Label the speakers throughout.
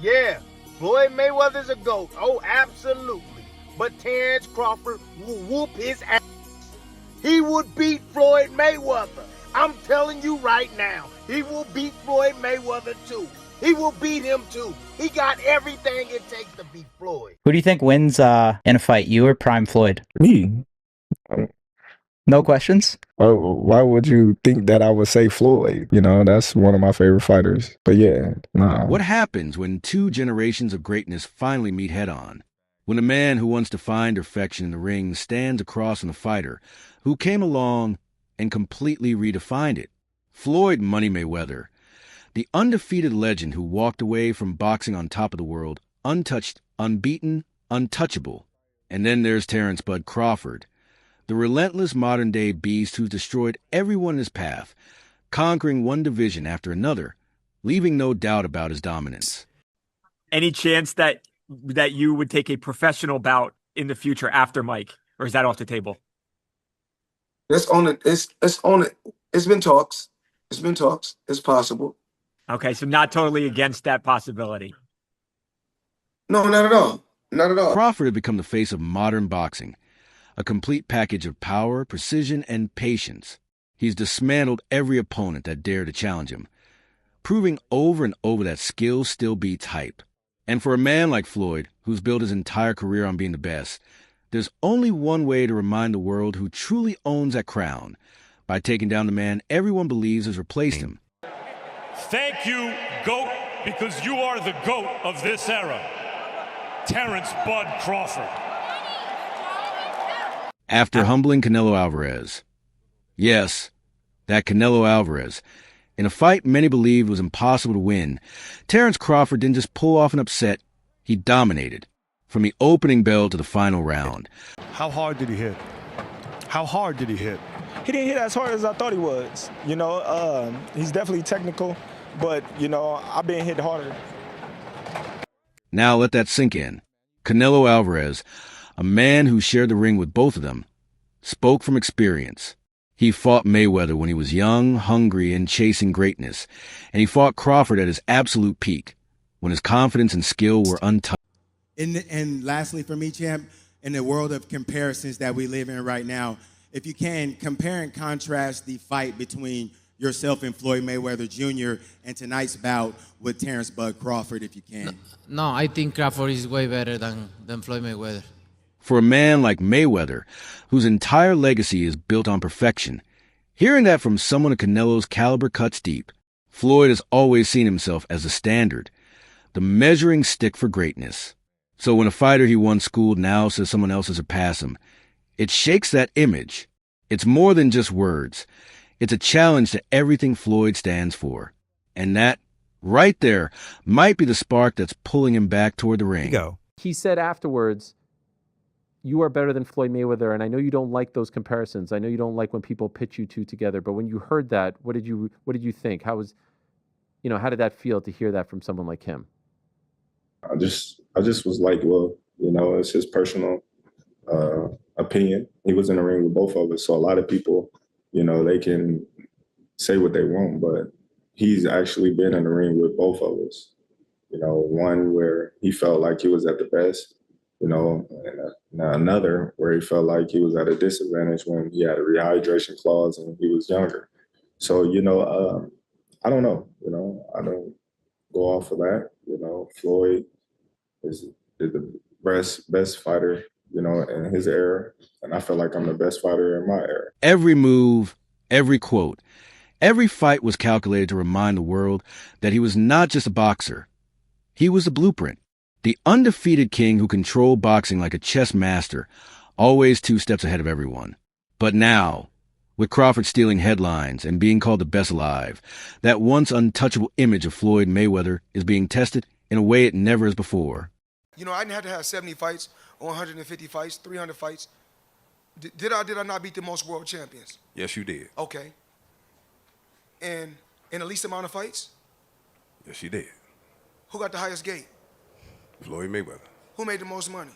Speaker 1: Yeah, Floyd Mayweather's a GOAT. Oh, absolutely. But Terence Crawford will whoop his ass. He would beat Floyd Mayweather. I'm telling you right now, he will beat Floyd Mayweather too. He will beat him too. He got everything it takes to beat Floyd.
Speaker 2: Who do you think wins in a fight, you or Prime Floyd?
Speaker 3: Me.
Speaker 2: No questions?
Speaker 3: Why would you think that I would say Floyd? You know, that's one of my favorite fighters. But yeah, nah.
Speaker 4: What happens when two generations of greatness finally meet head-on? When a man who once defined perfection in the ring stands across from a fighter who came along and completely redefined it? Floyd "Money" Mayweather, the undefeated legend who walked away from boxing on top of the world, untouched, unbeaten, untouchable. And then there's Terence "Bud" Crawford, the relentless modern-day beast who's destroyed everyone in his path, conquering one division after another, leaving no doubt about his dominance.
Speaker 5: Any chance that you would take a professional bout in the future after Mike, or is that off the table?
Speaker 6: It's on it. It's on it. It's been talks. It's been talks. It's possible.
Speaker 5: Okay, so not totally against that possibility.
Speaker 6: No, not at all. Not at all.
Speaker 4: Crawford had become the face of modern boxing, a complete package of power, precision, and patience. He's dismantled every opponent that dared to challenge him, proving over and over that skill still beats hype. And for a man like Floyd, who's built his entire career on being the best, there's only one way to remind the world who truly owns that crown, by taking down the man everyone believes has replaced him.
Speaker 7: Thank you, GOAT, because you are the GOAT of this era. Terence "Bud" Crawford.
Speaker 4: After humbling Canelo Alvarez. Yes, that Canelo Alvarez. In a fight many believed was impossible to win, Terence Crawford didn't just pull off an upset, he dominated. From the opening bell to the final round.
Speaker 8: How hard did he hit? How hard did he hit?
Speaker 9: He didn't hit as hard as I thought he was. You know, he's definitely technical, but, you know, I've been hit harder.
Speaker 4: Now let that sink in. Canelo Alvarez, a man who shared the ring with both of them, spoke from experience. He fought Mayweather when he was young, hungry, and chasing greatness, and he fought Crawford at his absolute peak, when his confidence and skill were untouched.
Speaker 10: And lastly, for me, champ, in the world of comparisons that we live in right now, if you can, compare and contrast the fight between yourself and Floyd Mayweather Jr. and tonight's bout with Terence "Bud" Crawford, if you can.
Speaker 11: No, I think Crawford is way better than Floyd Mayweather.
Speaker 4: For a man like Mayweather, whose entire legacy is built on perfection, hearing that from someone of Canelo's caliber cuts deep. Floyd has always seen himself as the standard, the measuring stick for greatness. So when a fighter he once schooled now says someone else has surpassed him, it shakes that image. It's more than just words. It's a challenge to everything Floyd stands for. And that, right there, might be the spark that's pulling him back toward the ring.
Speaker 12: He said afterwards, "You are better than Floyd Mayweather," and I know you don't like those comparisons. I know you don't like when people pitch you two together, but when you heard that, what did you think? How did that feel to hear that from someone like him?
Speaker 3: I just was like, well, you know, it's his personal opinion. He was in the ring with both of us. So a lot of people, you know, they can say what they want, but he's actually been in the ring with both of us. You know, one where he felt like he was at the best, you know, and another where he felt like he was at a disadvantage when he had a rehydration clause and he was younger. So, you know, I don't know, you know, I don't go off of that. You know, Floyd is the best fighter, you know, in his era, and I feel like I'm the best fighter in my era.
Speaker 4: Every move, every quote, every fight was calculated to remind the world that he was not just a boxer. He was the blueprint, the undefeated king who controlled boxing like a chess master, always 2 steps ahead of everyone. But now, with Crawford stealing headlines and being called the best alive, that once untouchable image of Floyd Mayweather is being tested in a way it never has before.
Speaker 6: You know, I didn't have to have 70 fights or 150 fights, 300 fights. Did I not beat the most world champions?
Speaker 8: Yes, you did.
Speaker 6: Okay. And in the least amount of fights?
Speaker 8: Yes, you did.
Speaker 6: Who got the highest gate?
Speaker 8: Floyd Mayweather.
Speaker 6: Who made the most money?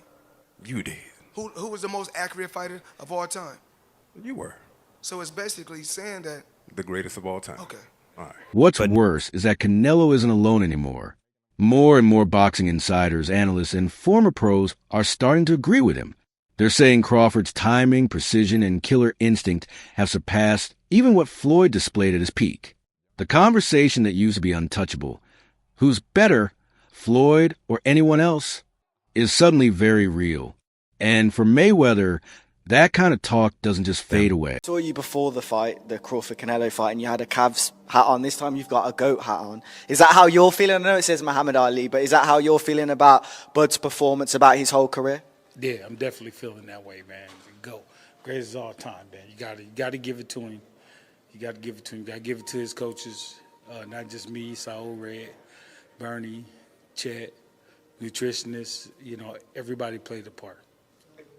Speaker 8: You did.
Speaker 6: Who was the most accurate fighter of all time?
Speaker 8: You were.
Speaker 6: So it's basically saying that...
Speaker 8: The greatest of all time.
Speaker 6: Okay.
Speaker 8: All right.
Speaker 4: What's worse is that Canelo isn't alone anymore. More and more boxing insiders, analysts, and former pros are starting to agree with him. They're saying Crawford's timing, precision, and killer instinct have surpassed even what Floyd displayed at his peak. The conversation that used to be untouchable, who's better, Floyd or anyone else, is suddenly very real. And for Mayweather, that kind of talk doesn't just fade away.
Speaker 13: I saw you before the fight, the Crawford-Canelo fight, and you had a Cavs hat on. This time you've got a GOAT hat on. Is that how you're feeling? I know it says Muhammad Ali, but is that how you're feeling about Bud's performance, about his whole career?
Speaker 14: Yeah, I'm definitely feeling that way, man. GOAT. Greatest of all time, man. You gotta give it to him. You gotta give it to him. You gotta give it to his coaches, not just me, Saul Red, Bernie, Chet, nutritionists. You know, everybody played a part.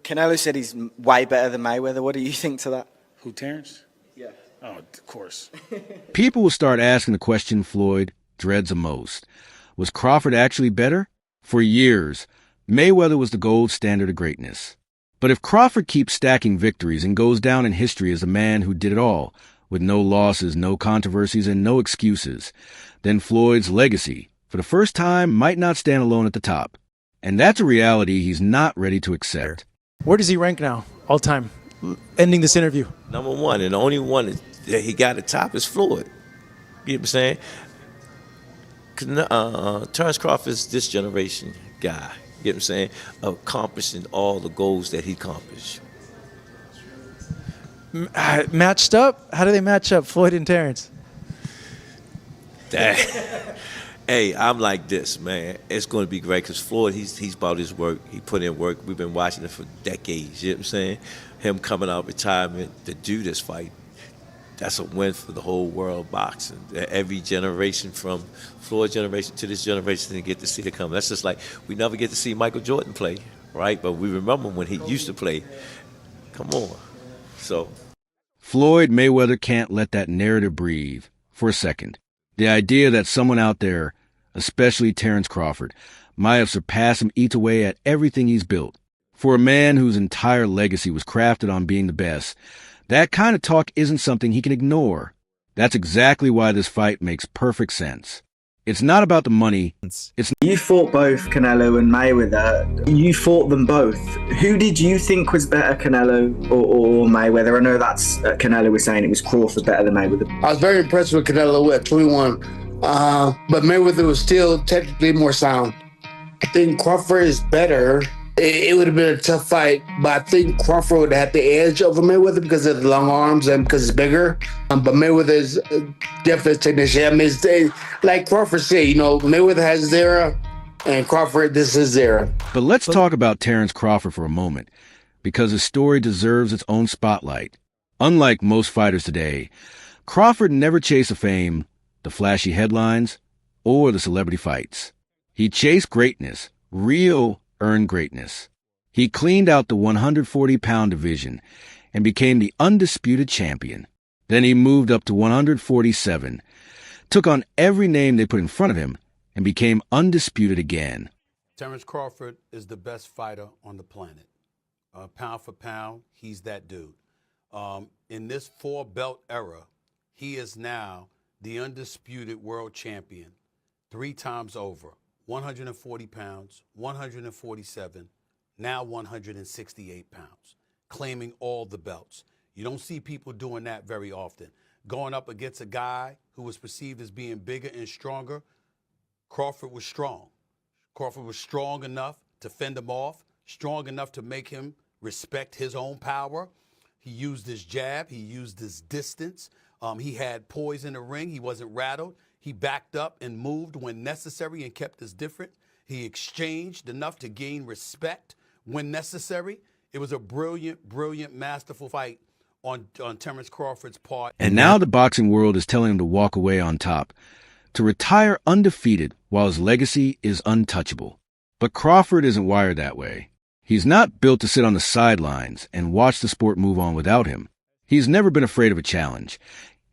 Speaker 13: Canelo said he's way better than Mayweather. What do you think to that?
Speaker 14: Who, Terence?
Speaker 13: Yeah.
Speaker 14: Oh, of course.
Speaker 4: People will start asking the question Floyd dreads the most. Was Crawford actually better? For years, Mayweather was the gold standard of greatness. But if Crawford keeps stacking victories and goes down in history as the man who did it all, with no losses, no controversies, and no excuses, then Floyd's legacy, for the first time, might not stand alone at the top. And that's a reality he's not ready to accept.
Speaker 15: Where does he rank now, all time, ending this interview?
Speaker 16: Number one, and the only one that he got at top is Floyd. You know what I'm saying? Terence Crawford is this generation guy. You know what I'm saying? Accomplishing all the goals that he accomplished.
Speaker 15: Matched up? How do they match up, Floyd and Terence?
Speaker 16: Hey, I'm like this, man. It's going to be great because Floyd, he's about his work. He put in work. We've been watching it for decades. You know what I'm saying? Him coming out of retirement to do this fight, that's a win for the whole world of boxing. Every generation from Floyd's generation to this generation to get to see it come. That's just like we never get to see Michael Jordan play, right? But we remember when he used to play. Come on. So
Speaker 4: Floyd Mayweather can't let that narrative breathe for a second. The idea that someone out there, especially Terence Crawford, might have surpassed him eats away at everything he's built. For a man whose entire legacy was crafted on being the best, that kind of talk isn't something he can ignore. That's exactly why this fight makes perfect sense. It's not about the money.
Speaker 13: You fought both Canelo and Mayweather. You fought them both. Who did you think was better, Canelo or Mayweather? I know that's Canelo was saying it was Crawford better than Mayweather.
Speaker 17: I was very impressed with Canelo at 21, but Mayweather was still technically more sound. I think Crawford is better. It would have been a tough fight, but I think Crawford would have had the edge over Mayweather because of the long arms and because it's bigger. But Mayweather is definitely a technician. I mean, like Crawford said, you know, Mayweather has his era, and Crawford, this is his era.
Speaker 4: But let's talk about Terence Crawford for a moment, because his story deserves its own spotlight. Unlike most fighters today, Crawford never chased the fame, the flashy headlines, or the celebrity fights. He chased greatness, real earned greatness. He cleaned out the 140-pound division and became the undisputed champion. Then he moved up to 147, took on every name they put in front of him, and became undisputed again.
Speaker 18: Terence Crawford is the best fighter on the planet. Pound for pound, he's that dude. In this four-belt era, he is now the undisputed world champion 3 times over. 140 pounds, 147, now 168 pounds, claiming all the belts. You don't see people doing that very often. Going up against a guy who was perceived as being bigger and stronger, Crawford was strong. Crawford was strong enough to fend him off, strong enough to make him respect his own power. He used his jab. He used his distance. He had poise in the ring. He wasn't rattled. He backed up and moved when necessary and kept us different. He exchanged enough to gain respect when necessary. It was a brilliant, brilliant, masterful fight on Terence Crawford's part.
Speaker 4: And now the boxing world is telling him to walk away on top, to retire undefeated while his legacy is untouchable. But Crawford isn't wired that way. He's not built to sit on the sidelines and watch the sport move on without him. He's never been afraid of a challenge.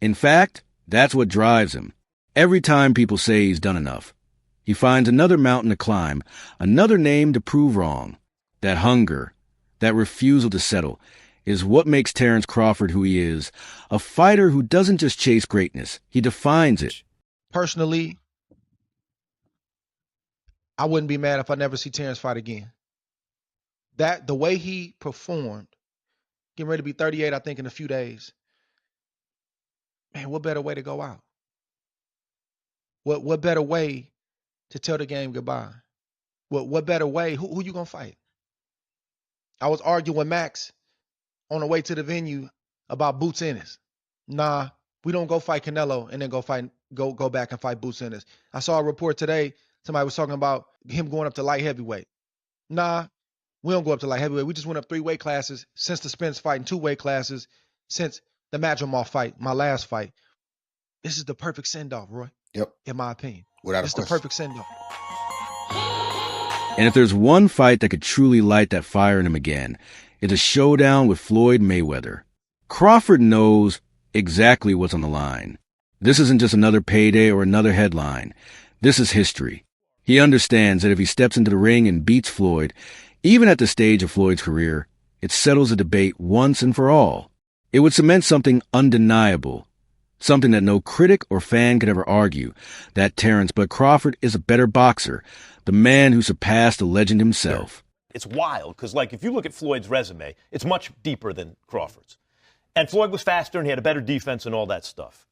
Speaker 4: In fact, that's what drives him. Every time people say he's done enough, he finds another mountain to climb, another name to prove wrong. That hunger, that refusal to settle, is what makes Terence Crawford who he is, a fighter who doesn't just chase greatness, he defines it.
Speaker 19: Personally, I wouldn't be mad if I never see Terence fight again. The way he performed, getting ready to be 38, I think, in a few days. Man, what better way to go out? What better way to tell the game goodbye? What better way? Who you gonna fight? I was arguing with Max on the way to the venue about Boots Ennis. Nah, we don't go fight Canelo and then go back and fight Boots Ennis. I saw a report today. Somebody was talking about him going up to light heavyweight. Nah, we don't go up to light heavyweight. We just went up 3 weight classes since the Spence fight and 2 weight classes since the Madrimov fight, my last fight. This is the perfect send-off, Roy.
Speaker 20: Yep.
Speaker 19: In my opinion.
Speaker 20: Without a
Speaker 19: It's the
Speaker 20: question.
Speaker 19: perfect send-off.
Speaker 4: And if there's one fight that could truly light that fire in him again, it's a showdown with Floyd Mayweather. Crawford knows exactly what's on the line. This isn't just another payday or another headline. This is history. He understands that if he steps into the ring and beats Floyd, even at the stage of Floyd's career, it settles the debate once and for all. It would cement something undeniable, something that no critic or fan could ever argue, that Terence Bud Crawford is a better boxer, the man who surpassed the legend himself.
Speaker 21: It's wild because, like, if you look at Floyd's resume, it's much deeper than Crawford's. And Floyd was faster and he had a better defense and all that stuff.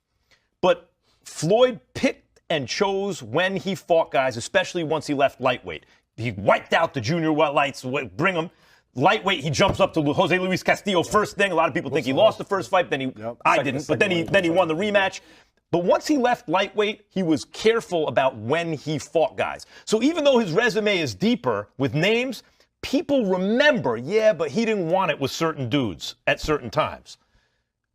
Speaker 21: But Floyd picked and chose when he fought guys, especially once he left lightweight. He wiped out the junior lights, bring him. Lightweight, he jumps up to Jose Luis Castillo first thing. A lot of people think he lost the first fight, then I didn't, but then he won the rematch. But once he left lightweight, he was careful about when he fought guys. So even though his resume is deeper with names, people remember, but he didn't want it with certain dudes at certain times.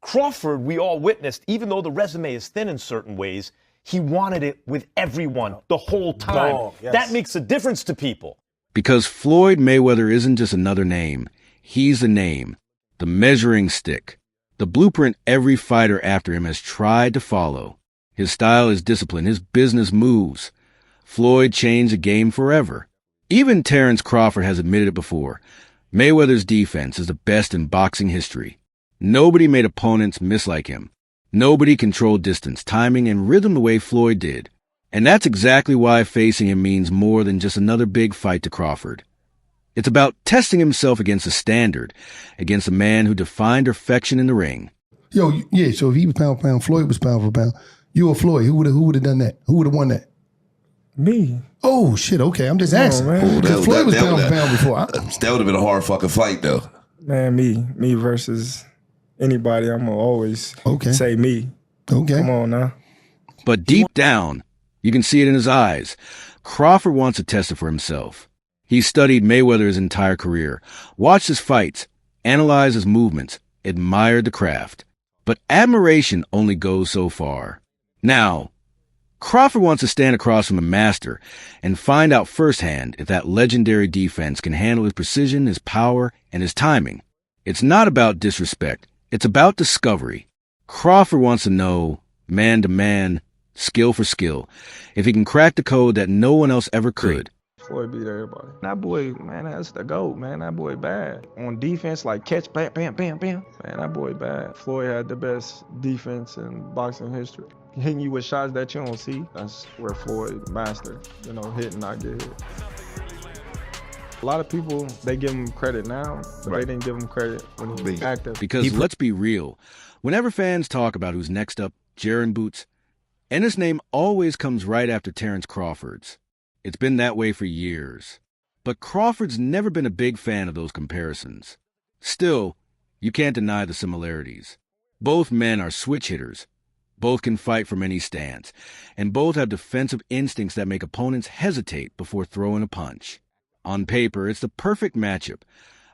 Speaker 21: Crawford, we all witnessed, even though the resume is thin in certain ways, he wanted it with everyone the whole time.
Speaker 22: Oh, yes.
Speaker 21: That makes a difference to people.
Speaker 4: Because Floyd Mayweather isn't just another name. He's the name, the measuring stick, the blueprint every fighter after him has tried to follow. His style is discipline, his business moves. Floyd changed the game forever. Even Terence Crawford has admitted it before. Mayweather's defense is the best in boxing history. Nobody made opponents miss like him. Nobody controlled distance, timing, and rhythm the way Floyd did. And that's exactly why facing him means more than just another big fight to Crawford. It's about testing himself against a standard, against a man who defined perfection in the ring.
Speaker 23: So if he was pound for pound, Floyd was pound for pound. You or Floyd, who would have done that? Who would have won that?
Speaker 9: Me.
Speaker 23: Oh, shit, okay. I'm just asking. Because Floyd was pound for pound before.
Speaker 22: That would have been a hard fucking fight, though.
Speaker 9: Man, me versus anybody, I'm going to always say me.
Speaker 23: Okay.
Speaker 9: Come on now.
Speaker 4: But deep down, you can see it in his eyes. Crawford wants to test it for himself. He studied Mayweather his entire career, watched his fights, analyzed his movements, admired the craft. But admiration only goes so far. Now, Crawford wants to stand across from a master and find out firsthand if that legendary defense can handle his precision, his power, and his timing. It's not about disrespect. It's about discovery. Crawford wants to know, man to man, skill for skill, if he can crack the code that no one else ever could.
Speaker 9: Floyd beat everybody. That boy, man, that's the GOAT, man. That boy bad. On defense, like catch, bam, bam, bam, bam. Man, that boy bad. Floyd had the best defense in boxing history. Hitting you with shots that you don't see, that's where Floyd mastered. Hit and not get hit. A lot of people, they give him credit now, but they didn't give him credit when he was active.
Speaker 4: Because let's be real, whenever fans talk about who's next up, Jaron Boots, and his name always comes right after Terence Crawford's. It's been that way for years. But Crawford's never been a big fan of those comparisons. Still, you can't deny the similarities. Both men are switch hitters. Both can fight from any stance. And both have defensive instincts that make opponents hesitate before throwing a punch. On paper, it's the perfect matchup.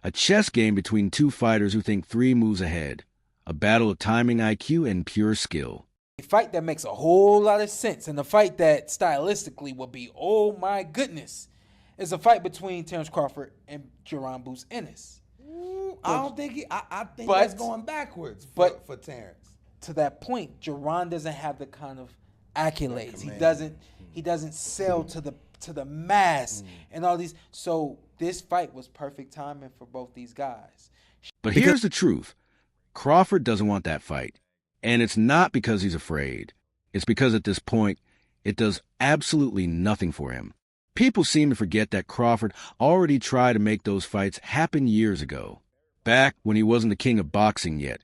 Speaker 4: A chess game between two fighters who think 3 moves ahead. A battle of timing, IQ, and pure skill.
Speaker 24: A fight that makes a whole lot of sense, and a fight that stylistically will be, oh my goodness, is a fight between Terence Crawford and Jaron Boots Ennis.
Speaker 22: I don't think I think that's going backwards for Terence.
Speaker 24: To that point, Jaron doesn't have the kind of accolades. He doesn't sell to the mass and all these. So this fight was perfect timing for both these guys.
Speaker 4: But here's the truth. Crawford doesn't want that fight. And it's not because he's afraid. It's because at this point, it does absolutely nothing for him. People seem to forget that Crawford already tried to make those fights happen years ago, back when he wasn't the king of boxing yet.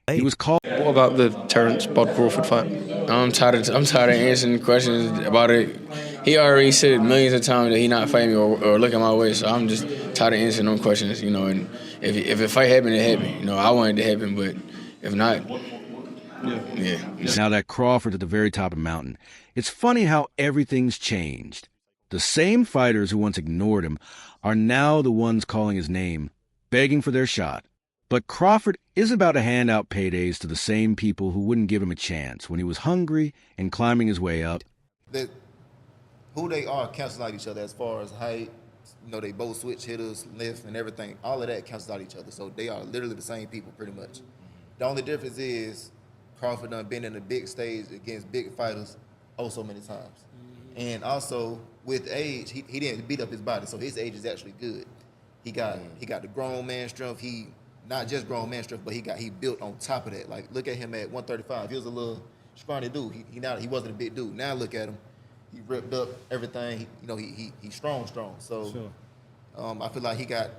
Speaker 4: He was called.
Speaker 1: What about the Terence Bud Crawford fight? I'm tired of answering questions about it. He already said millions of times that he not fighting me or looking my way, so I'm just tired of answering them questions, you know. And if a fight happened, it happened. You know, I wanted it to happen, but if not, yeah.
Speaker 4: Now that Crawford's at the very top of the mountain, it's funny how everything's changed. The same fighters who once ignored him are now the ones calling his name, begging for their shot. But Crawford isn't about to hand out paydays to the same people who wouldn't give him a chance when he was hungry and climbing his way up.
Speaker 2: Who they are cancels out each other as far as height. You know, they both switch hitters, lift, and everything. All of that cancels out each other. So they are literally the same people pretty much. The only difference is Crawford done been in a big stage against big fighters so many times. And also with age, he didn't beat up his body, so his age is actually good. He got the grown man strength. He not just grown man strength, but he built on top of that. Like, look at him at 135. He was a little scrawny dude. He wasn't a big dude. Now look at him. He ripped up everything. He's strong. So sure. I feel like he got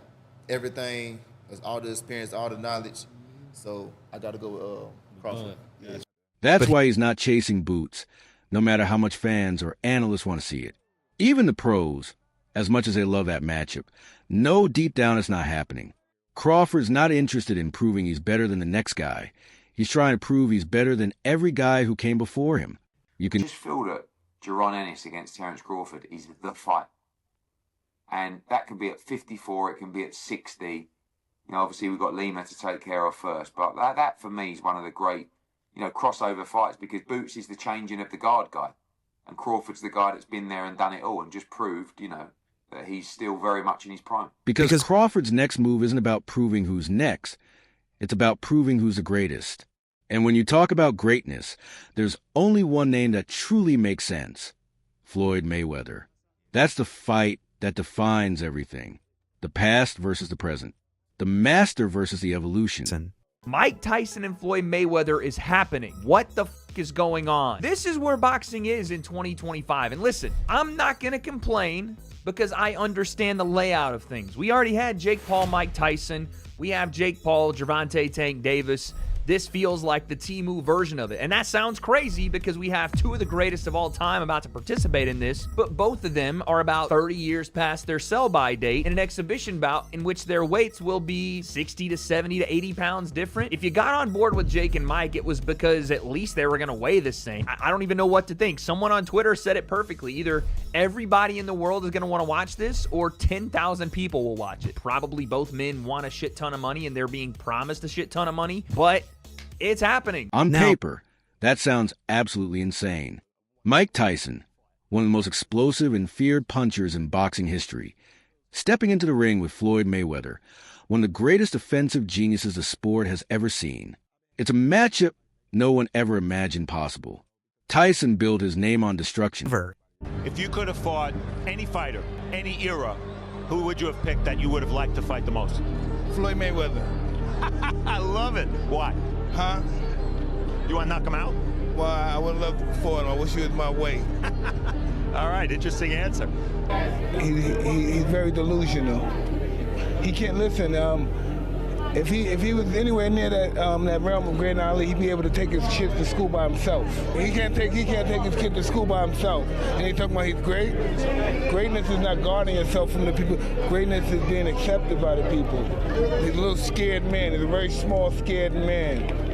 Speaker 2: everything, all the experience, all the knowledge. So I got to go with Crawford. Yeah.
Speaker 4: That's why he's not chasing boots, no matter how much fans or analysts want to see it. Even the pros, as much as they love that matchup, know deep down it's not happening. Crawford's not interested in proving he's better than the next guy. He's trying to prove he's better than every guy who came before him. You can
Speaker 5: just feel that Jaron Ennis against Terence Crawford is the fight. And that can be at 54, it can be at 60. You know, obviously we've got Lima to take care of first, but that for me is one of the great, crossover fights, because Boots is the changing of the guard guy. And Crawford's the guy that's been there and done it all and just proved, that he's still very much in his prime.
Speaker 4: Because Crawford's next move isn't about proving who's next. It's about proving who's the greatest. And when you talk about greatness, there's only one name that truly makes sense: Floyd Mayweather. That's the fight that defines everything. The past versus the present. The master versus the evolution.
Speaker 20: Mike Tyson and Floyd Mayweather is happening. What the f*** is going on? This is where boxing is in 2025. And listen, I'm not going to complain because I understand the layout of things. We already had Jake Paul, Mike Tyson. We have Jake Paul, Gervonta Tank Davis. This feels like the Temu version of it. And that sounds crazy because we have two of the greatest of all time about to participate in this, but both of them are about 30 years past their sell-by date in an exhibition bout in which their weights will be 60 to 70 to 80 pounds different. If you got on board with Jake and Mike, it was because at least they were going to weigh the same. I don't even know what to think. Someone on Twitter said it perfectly. Either everybody in the world is going to want to watch this or 10,000 people will watch it. Probably both men want a shit ton of money and they're being promised a shit ton of money, but it's happening.
Speaker 4: On paper, that sounds absolutely insane. Mike Tyson, one of the most explosive and feared punchers in boxing history, stepping into the ring with Floyd Mayweather, one of the greatest offensive geniuses the sport has ever seen. It's a matchup no one ever imagined possible. Tyson built his name on destruction.
Speaker 21: If you could have fought any fighter, any era, who would you have picked that you would have liked to fight the most?
Speaker 22: Floyd Mayweather.
Speaker 21: I love it. Why?
Speaker 22: Huh?
Speaker 21: You want to knock him out?
Speaker 22: Well, I would love for him. I wish he was my weight.
Speaker 21: All right, interesting answer.
Speaker 22: He's very delusional. He can't listen. If he was anywhere near that realm of Great Ali, he'd be able to take his kids to school by himself. He can't take his kid to school by himself. And he's talking about he's great. Greatness is not guarding yourself from the people. Greatness is being accepted by the people. He's a little scared man. He's a very small, scared man.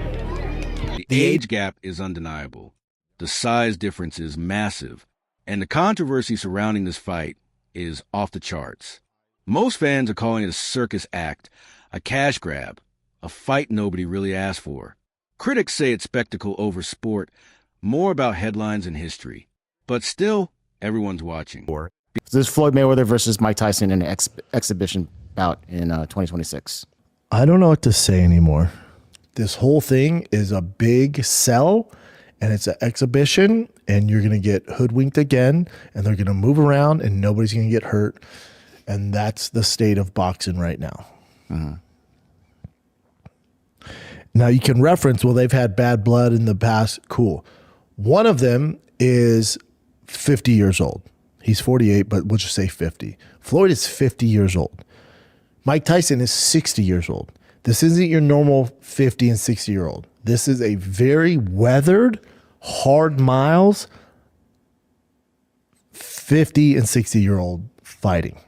Speaker 4: The age gap is undeniable. The size difference is massive. And the controversy surrounding this fight is off the charts. Most fans are calling it a circus act, a cash grab, a fight nobody really asked for. Critics say it's spectacle over sport, more about headlines and history. But still, everyone's watching.
Speaker 25: This is Floyd Mayweather versus Mike Tyson in an exhibition bout in 2026.
Speaker 26: I don't know what to say anymore. This whole thing is a big sell, and it's an exhibition, and you're going to get hoodwinked again, and they're going to move around, and nobody's going to get hurt. And that's the state of boxing right now.
Speaker 25: Mm-hmm.
Speaker 26: Now, you can reference, well, they've had bad blood in the past. Cool. One of them is 50 years old. He's 48, but we'll just say 50. Floyd is 50 years old. Mike Tyson is 60 years old. This isn't your normal 50 and 60-year-old. This is a very weathered, hard miles, 50 and 60-year-old fighting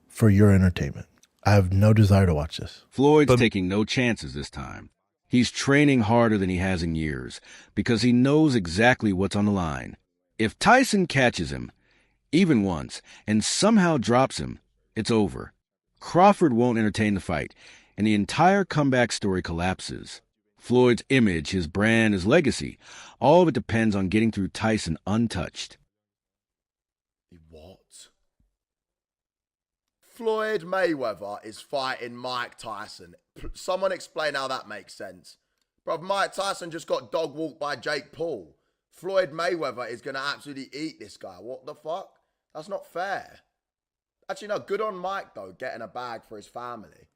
Speaker 26: for your entertainment. I have no desire to watch this.
Speaker 4: Floyd's taking no chances this time. He's training harder than he has in years because he knows exactly what's on the line. If Tyson catches him, even once, and somehow drops him, it's over. Crawford won't entertain the fight, and the entire comeback story collapses. Floyd's image, his brand, his legacy, all of it depends on getting through Tyson untouched.
Speaker 3: What? Floyd Mayweather is fighting Mike Tyson. Someone explain how that makes sense. Bruv, Mike Tyson just got dog walked by Jake Paul. Floyd Mayweather is going to absolutely eat this guy. What the fuck? That's not fair. Actually, no, good on Mike, though, getting a bag for his family.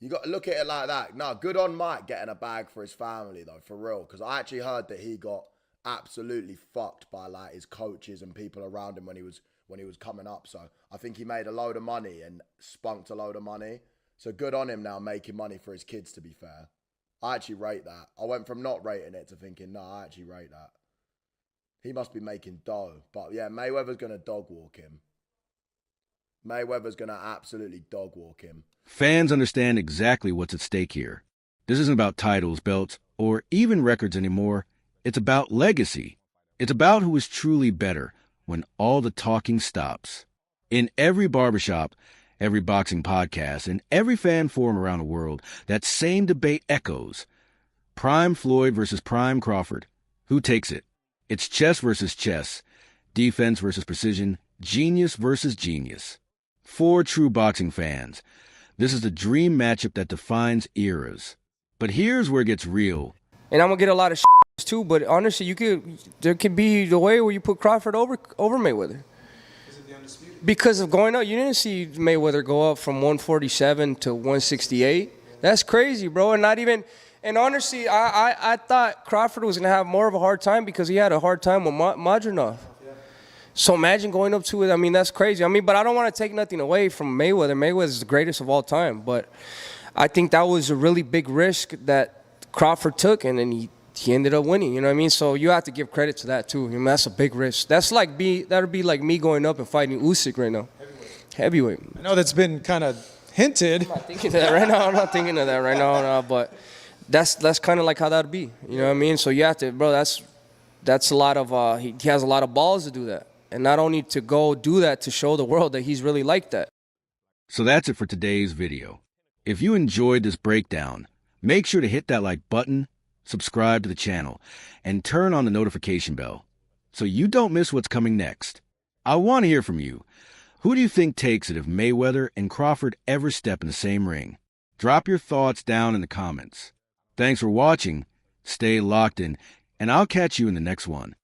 Speaker 3: You got to look at it like that. No, good on Mike getting a bag for his family, though, for real. Because I actually heard that he got absolutely fucked by, like, his coaches and people around him when he was coming up. So I think he made a load of money and spunked a load of money. So good on him now making money for his kids, to be fair. I actually rate that. I went from not rating it to thinking, no, I actually rate that. He must be making dough. But yeah, Mayweather's going to dog walk him. Mayweather's going to absolutely dog walk him.
Speaker 4: Fans understand exactly what's at stake here. This isn't about titles, belts, or even records anymore. It's about legacy. It's about who is truly better when all the talking stops. In every barbershop, every boxing podcast, and every fan forum around the world, that same debate echoes. Prime Floyd versus Prime Crawford. Who takes it? It's chess versus chess, defense versus precision, genius versus genius. For true boxing fans, this is the dream matchup that defines eras. But here's where it gets real.
Speaker 6: And I'm going to get a lot of too, but honestly, there could be the way where you put Crawford over Mayweather. Because of going up, you didn't see Mayweather go up from 147 to 168. That's crazy, bro. And not even, and honestly, I thought Crawford was going to have more of a hard time because he had a hard time with Madronov. So imagine going up to it. I mean, that's crazy. I mean, but I don't want to take nothing away from Mayweather. Mayweather is the greatest of all time. But I think that was a really big risk that Crawford took, and then he ended up winning. You know what I mean? So you have to give credit to that too. I mean, that's a big risk. That would be like me going up and fighting Usyk right now. Heavyweight.
Speaker 15: I know that's been kind of hinted.
Speaker 6: I'm not thinking of that right now. I'm not thinking of that right now. No, but that's kind of like how that'd be. You know what I mean? So you have to, bro. That's a lot of. He has a lot of balls to do that. And not only to go do that to show the world that he's really like that.
Speaker 4: So that's it for today's video. If you enjoyed this breakdown, make sure to hit that like button, subscribe to the channel, and turn on the notification bell so you don't miss what's coming next. I want to hear from you. Who do you think takes it if Mayweather and Crawford ever step in the same ring? Drop your thoughts down in the comments. Thanks for watching, stay locked in, and I'll catch you in the next one.